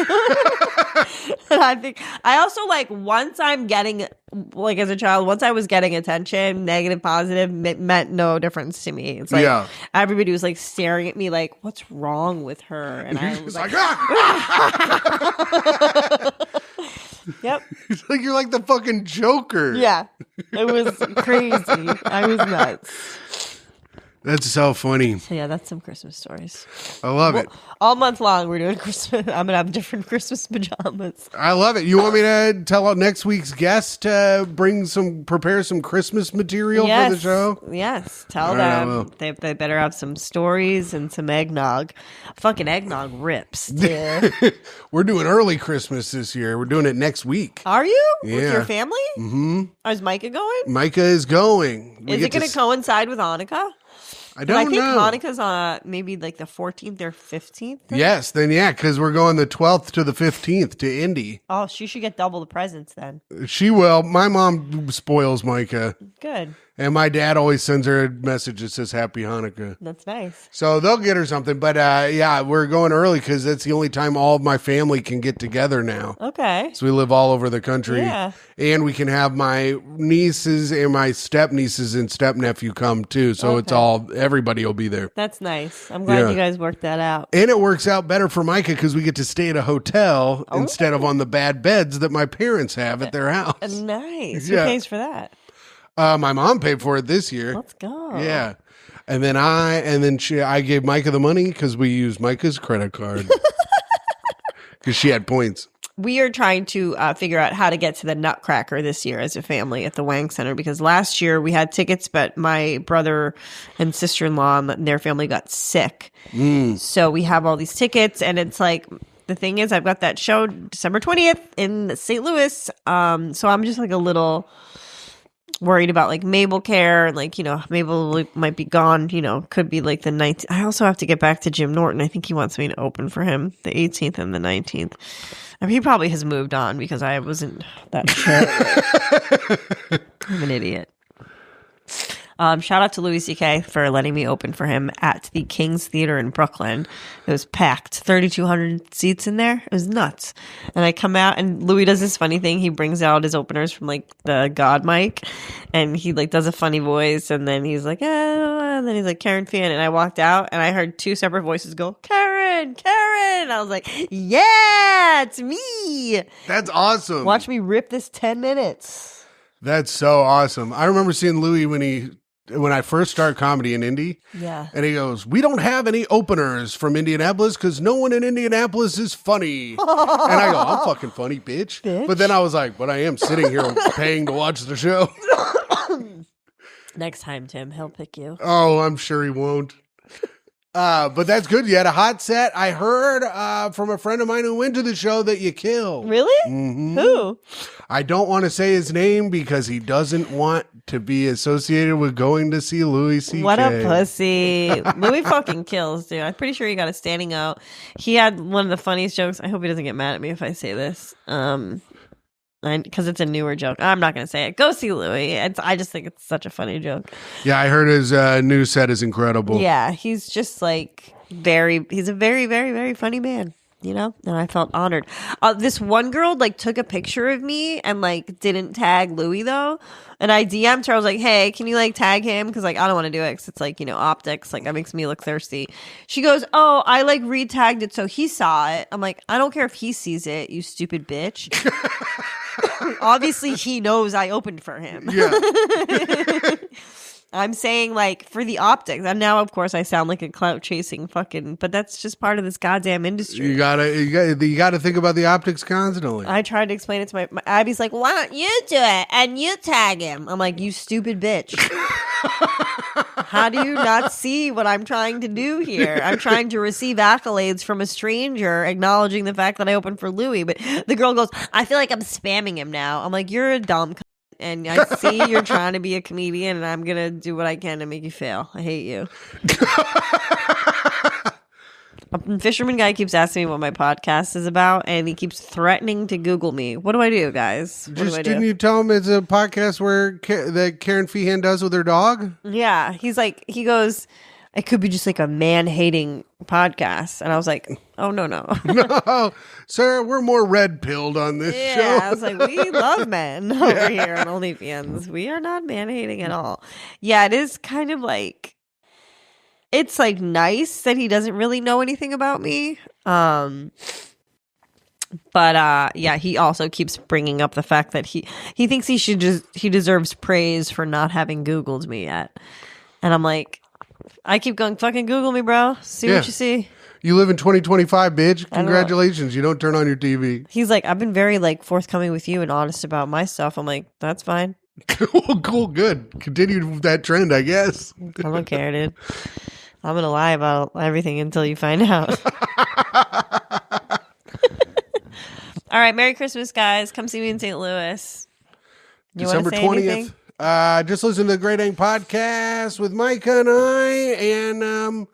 S2: And I think I also like once I'm getting like as a child, once I was getting attention, negative, positive, meant no difference to me. It's like everybody was like staring at me like, what's wrong with her? And I was like, yep.
S3: It's like you're like the fucking Joker.
S2: Yeah. It was crazy. I was nuts.
S3: That's so funny.
S2: So yeah, that's some Christmas stories.
S3: I love it.
S2: All month long, we're doing Christmas. I'm gonna have different Christmas pajamas.
S3: I love it. You want me to tell next week's guest to prepare some Christmas material for the show?
S2: Yes, tell them they better have some stories and some eggnog. Fucking eggnog rips, dude.
S3: We're doing early Christmas this year. We're doing it next week.
S2: Are you?
S3: Yeah.
S2: With your family?
S3: Mm-hmm.
S2: Is Micah going?
S3: Micah is going.
S2: Is it going to coincide with Hanukkah?
S3: I don't know.
S2: I think Hanukkah's maybe like the 14th or 15th.
S3: Yes, then because we're going the 12th to the 15th to Indy.
S2: Oh, she should get double the presents then.
S3: She will. My mom spoils Micah.
S2: Good.
S3: And my dad always sends her a message that says Happy Hanukkah.
S2: That's nice.
S3: So they'll get her something. But yeah, we're going early because that's the only time all of my family can get together now.
S2: Okay.
S3: So we live all over the country.
S2: Yeah.
S3: And we can have my nieces and my step nieces and step nephew come too. So it's everybody will be there.
S2: That's nice. I'm glad you guys worked that out.
S3: And it works out better for Micah because we get to stay at a hotel instead of on the bad beds that my parents have at their house.
S2: Nice. Who pays for that?
S3: My mom paid for it this year.
S2: Let's go.
S3: Yeah. And then I gave Micah the money because we used Micah's credit card because she had points.
S2: We are trying to figure out how to get to the Nutcracker this year as a family at the Wang Center because last year we had tickets, but my brother and sister-in-law and their family got sick. So we have all these tickets, and it's like, the thing is, I've got that show December 20th in St. Louis. So I'm just like a little worried about like Mabel Care and like, Mabel might be gone, could be like the 19th. I also have to get back to Jim Norton. I think he wants me to open for him the 18th and the 19th. I mean, he probably has moved on because I wasn't that sure. I'm an idiot. Shout out to Louis C.K. for letting me open for him at the King's Theater in Brooklyn. It was packed, 3,200 seats in there. It was nuts. And I come out, and Louis does this funny thing. He brings out his openers from like the God mic, and he like does a funny voice, and then he's like, and then he's like, Karen Fan. And I walked out, and I heard two separate voices go, Karen, Karen. And I was like, yeah, it's me.
S3: That's awesome.
S2: Watch me rip this 10 minutes.
S3: That's so awesome. I remember seeing Louis when I first started comedy in Indy.
S2: Yeah.
S3: And he goes, we don't have any openers from Indianapolis because no one in Indianapolis is funny. And I go, I'm fucking funny, bitch. But then I was like, but I am sitting here paying to watch the show.
S2: Next time, Tim, he'll pick you.
S3: Oh, I'm sure he won't. But that's good. You had a hot set. I heard from a friend of mine who went to the show that you killed.
S2: Really?
S3: Mm-hmm.
S2: Who?
S3: I don't want to say his name because he doesn't want to be associated with going to see Louis C.K.
S2: What a pussy. Louis fucking kills, dude. I'm pretty sure he got a standing out. He had one of the funniest jokes. I hope he doesn't get mad at me if I say this. Because it's a newer joke. I'm not going to say it. Go see Louis. I just think it's such a funny joke.
S3: Yeah, I heard his new set is incredible.
S2: Yeah, he's just like he's a very, very, very funny man, and I felt honored. This one girl like took a picture of me and like didn't tag Louis though. And I DM'd her. I was like, hey, can you like tag him? Because like I don't want to do it because it's like, optics. Like that makes me look thirsty. She goes, oh, I like re-tagged it so he saw it. I'm like, I don't care if he sees it, you stupid bitch. Obviously, he knows I opened for him.
S3: Yeah.
S2: I'm saying like for the optics. And now, of course, I sound like a clout chasing fucking, but that's just part of this goddamn industry.
S3: You gotta think about the optics constantly.
S2: I tried to explain it to my Abby's like, why don't you do it and you tag him? I'm like, you stupid bitch. How do you not see what I'm trying to do here? I'm trying to receive accolades from a stranger acknowledging the fact that I opened for Louis. But the girl goes, I feel like I'm spamming him now. I'm like, you're a dumb cunt, and I see you're trying to be a comedian, and I'm going to do what I can to make you fail. I hate you. A fisherman guy keeps asking me what my podcast is about, and he keeps threatening to Google me. What do I do, guys?
S3: Didn't you tell him it's a podcast where that Karen Feehan does with her dog?
S2: Yeah. He goes, it could be just like a man-hating podcast. And I was like, oh, no.
S3: No, sir, we're more red-pilled on this show.
S2: I was like, we love men over here on OnlyFeehans. We are not man-hating at all. Yeah, it is kind of like, it's like nice that he doesn't really know anything about me. But yeah, he also keeps bringing up the fact that he thinks he deserves praise for not having Googled me yet. And I'm like, I keep going, fucking Google me, bro. See what you see.
S3: You live in 2025, bitch. Congratulations. You don't turn on your TV.
S2: He's like, I've been very like forthcoming with you and honest about my stuff. I'm like, that's fine.
S3: Cool, good. Continue that trend, I guess.
S2: I don't care, dude. I'm going to lie about everything until you find out. All right. Merry Christmas, guys. Come see me in St. Louis.
S3: December 20th. Just listen to the Great Ang podcast with Micah and I, and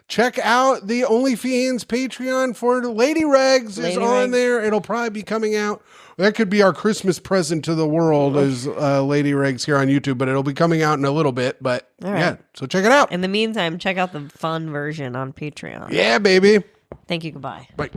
S3: check out the OnlyFeehans Patreon for Lady Regs is on there. It'll probably be coming out. That could be our Christmas present to the world is Lady Regs here on YouTube, but it'll be coming out in a little bit. But yeah, so check it out.
S2: In the meantime, check out the fun version on Patreon.
S3: Yeah, baby.
S2: Thank you. Goodbye.
S3: Bye.